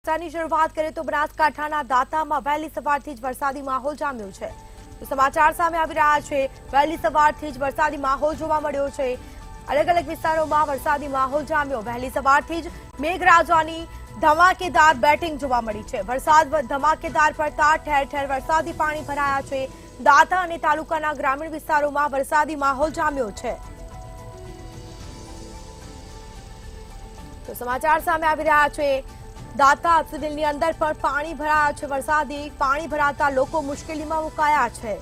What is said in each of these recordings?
સમાચારની શરૂઆત કરીએ તો બનાસકાંઠાના દાંતામાં વહેલી સવારથી જ વરસાદી માહોલ જામ્યો છે। સમાચાર સામે આવી રહ્યા છે। વહેલી સવારથી જ વરસાદી માહોલ જોવા મળ્યો છે। અલગ અલગ વિસ્તારોમાં વરસાદી માહોલ જામ્યો। વહેલી સવારથી જ મેઘરાજાની ધમાકેદાર બેટિંગ જોવા મળી છે। વરસાદ ધમાકેદાર પડતા ઠેર ઠેર વરસાદી પાણી ભરાયા છે। દાંતા અને તાલુકાના ગ્રામીણ વિસ્તારોમાં વરસાદી માહોલ જામ્યો છે। તો સમાચાર સામે આવી રહ્યા છે। દાંતા સિવિલની અંદર પણ પાણી ભરાયા છે। વરસાદી પાણી ભરાતા લોકો મુશ્કેલીમાં મુકાયા છે।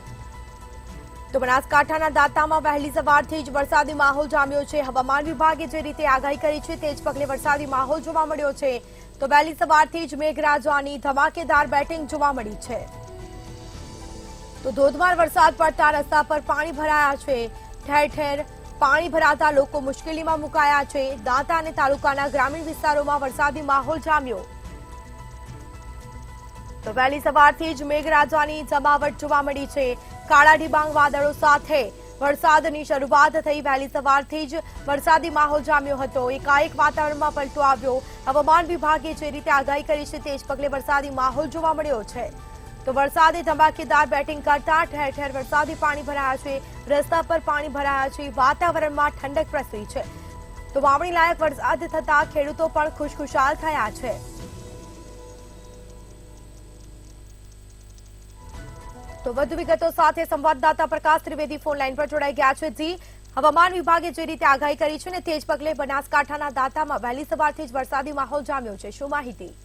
તો બનાસકાંઠાના દાંતામાં વહેલી સવારથી જ વરસાદી માહોલ જામ્યો છે। હવામાન વિભાગે જે રીતે આગાહી કરી છે તે જ પગલે વરસાદી માહોલ જોવા મળ્યો છે। તો વહેલી સવારથી જ મેઘરાજાની ધમાકેદાર બેટિંગ જોવા મળી છે। તો ધોધમાર વરસાદ પડતા રસ્તા પર પાણી ભરાયા છે। ઠેર ઠેર પાણી ભરાતા લોકો મુશ્કેલીમાં મુકાયા છે। દાંતા અને તાલુકાના ગ્રામીણ વિસ્તારોમાં વરસાદી માહોલ જામ્યો। તો વહેલી સવારથી જ મેઘરાજાની જમાવટ જોવા મળી છે। કાળા ડિબાંગ વાદળો સાથે વરસાદની શરૂઆત થઈ। વહેલી સવારથી જ વરસાદી માહોલ જામ્યો હતો। એકાએક વાતાવરણમાં પલટો આવ્યો। હવામાન વિભાગે જે રીતે આગાહી કરી છે તે જ પગલે વરસાદી માહોલ જોવા મળ્યો છે। તો વરસાદે ધમાકેદાર બેટિંગ કરતા ઠેર ઠેર વરસાદી પાણી ભરાયા છે। રસ્તા પર પાણી ભરાયા છે। વાતાવરણમાં ઠંડક પ્રસરી છે। તો વાવણી લાયક વરસાદ થતા ખેડૂતો પણ ખુશખુશાલ થયા છે। તો વધુ વિગતો સાથે સંવાદદાતા પ્રકાશ ત્રિવેદી ફોન લાઈન પર જોડાઈ ગયા છે। જી, હવામાન વિભાગે જે રીતે આગાહી કરી છે ને તે જ પગલે બનાસકાંઠાના દાંતામાં વહેલી સવારથી જ વરસાદી માહોલ જામ્યો છે। શું માહિતી?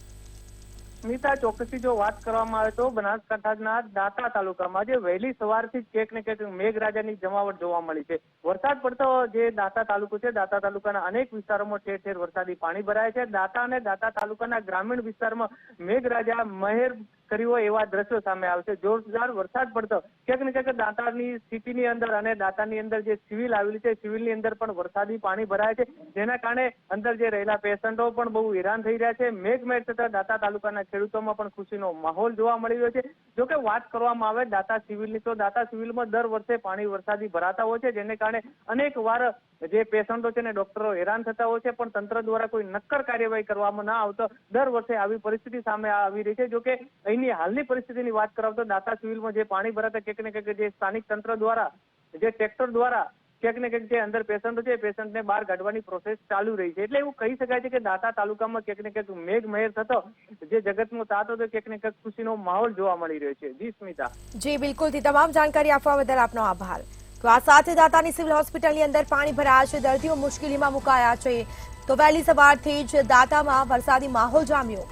સ્મિતા, ચોક્કસથી જો વાત કરવામાં આવે તો બનાસકાંઠાના દાંતા તાલુકામાં જે વહેલી સવારથી જ ક્યાંક ને ક્યાંક મેઘરાજાની જમાવટ જોવા મળી છે। વરસાદ પડતો જે દાંતા તાલુકો છે, દાંતા તાલુકાના અનેક વિસ્તારોમાં ઠેર ઠેર વરસાદી પાણી ભરાય છે। દાંતા અને દાંતા તાલુકાના ગ્રામીણ વિસ્તારમાં મેઘરાજા મહેર કર્યો એવા દ્રશ્યો સામે આવે છે। જોરદાર વરસાદ પડતો ક્યાંક ને ક્યાંક દાંતાની સિટીની અંદર અને દાંતાની અંદર જે સિવિલ આવેલી છે, સિવિલની અંદર પણ વરસાદી પાણી ભરાય છે, જેના કારણે અંદર જે રહેલા પેશન્ટો પણ બહુ હેરાન થઈ રહ્યા છે। મેઘમહેર થતા દાંતા તાલુકાના ખેડૂતોમાં પણ ખુશીનો માહોલ જોવા મળી રહ્યો છે। જોકે વાત કરવામાં આવે દાંતા સિવિલની તો દાંતા સિવિલમાં દર વર્ષે પાણી વરસાદી ભરાતા હોય છે, જેને કારણે અનેક વાર જે પેશન્ટો છે ને ડોક્ટરો હેરાન થતા હોય છે, પણ તંત્ર દ્વારા કોઈ નક્કર કાર્યવાહી કરવામાં ના આવતો દર વર્ષે આવી પરિસ્થિતિ સામે આવી રહી છે। જોકે અહીંની હાલની પરિસ્થિતિની વાત કરાવ તો દાંતા સિવિલમાં જે પાણી ભરાતા ક્યાંક ને ક્યાંક જે સ્થાનિક તંત્ર દ્વારા જે ટ્રેક્ટર દ્વારા ક્યાંક ને ક્યાંક જે અંદર પેશન્ટો છે પેશન્ટને બહાર કાઢવાની પ્રોસેસ ચાલુ રહી છે। એટલે એવું કહી શકાય છે કે દાંતા તાલુકામાં ક્યાંક ને ક્યાંક મેઘમહેર થતો જે જગતનો તાત હતો ક્યાંક ને ક્યાંક ખુશીનો માહોલ જોવા મળી રહ્યો છે। જી સ્મિતા। જી બિલકુલ, તમામ જાણકારી આપવા બદલ આપનો આભાર। તો આ સાથે દાંતાની સિવિલ હોસ્પિટલની અંદર પાણી ભરાયા છે। દર્દીઓ મુશ્કેલીમાં મુકાયા છે। તો વહેલી સવારથી જ દાંતામાં વરસાદી માહોલ જામ્યો।